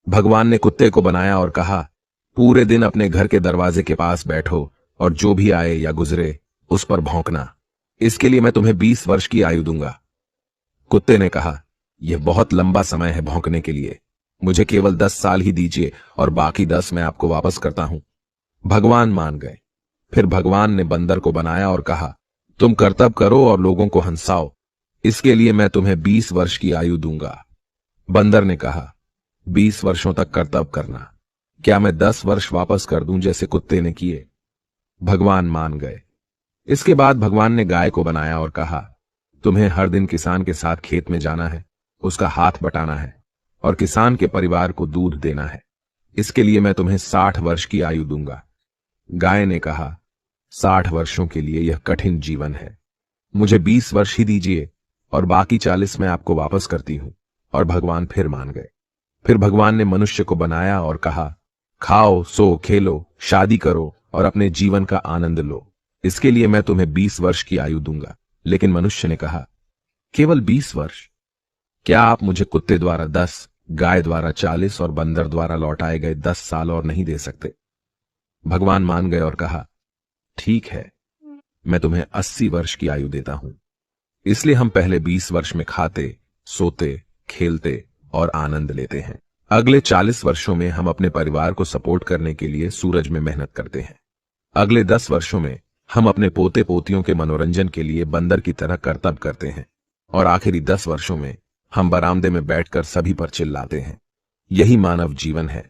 भगवान ने कुत्ते को बनाया और कहा, पूरे दिन अपने घर के दरवाजे के पास बैठो और जो भी आए या गुजरे उस पर भौंकना। इसके लिए मैं तुम्हें 20 वर्ष की आयु दूंगा। कुत्ते ने कहा, यह बहुत लंबा समय है भौंकने के लिए, मुझे केवल 10 साल ही दीजिए और बाकी 10 मैं आपको वापस करता हूं। भगवान मान गए। फिर भगवान ने बंदर को बनाया और कहा, तुम करतब करो और लोगों को हंसाओ, इसके लिए मैं तुम्हें 20 वर्ष की आयु दूंगा। बंदर ने कहा, 20 वर्षों तक करतब करना, क्या मैं 10 वर्ष वापस कर दूं जैसे कुत्ते ने किए? भगवान मान गए। इसके बाद भगवान ने गाय को बनाया और कहा, तुम्हें हर दिन किसान के साथ खेत में जाना है, उसका हाथ बटाना है और किसान के परिवार को दूध देना है। इसके लिए मैं तुम्हें 60 वर्ष की आयु दूंगा। गाय ने कहा, 60 वर्षों के लिए यह कठिन जीवन है, मुझे 20 वर्ष ही दीजिए और बाकी 40 मैं आपको वापस करती हूं। और भगवान फिर मान गए। फिर भगवान ने मनुष्य को बनाया और कहा, खाओ, सो, खेलो, शादी करो और अपने जीवन का आनंद लो, इसके लिए मैं तुम्हें 20 वर्ष की आयु दूंगा। लेकिन मनुष्य ने कहा, केवल 20 वर्ष? क्या आप मुझे कुत्ते द्वारा 10, गाय द्वारा 40 और बंदर द्वारा लौटाए गए 10 साल और नहीं दे सकते? भगवान मान गए और कहा, ठीक है, मैं तुम्हें 80 वर्ष की आयु देता हूं। इसलिए हम पहले 20 वर्ष में खाते, सोते, खेलते और आनंद लेते हैं। अगले 40 वर्षों में हम अपने परिवार को सपोर्ट करने के लिए सूरज में मेहनत करते हैं। अगले 10 वर्षों में हम अपने पोते पोतियों के मनोरंजन के लिए बंदर की तरह करतब करते हैं। और आखिरी 10 वर्षों में हम बरामदे में बैठकर सभी पर चिल्लाते हैं। यही मानव जीवन है।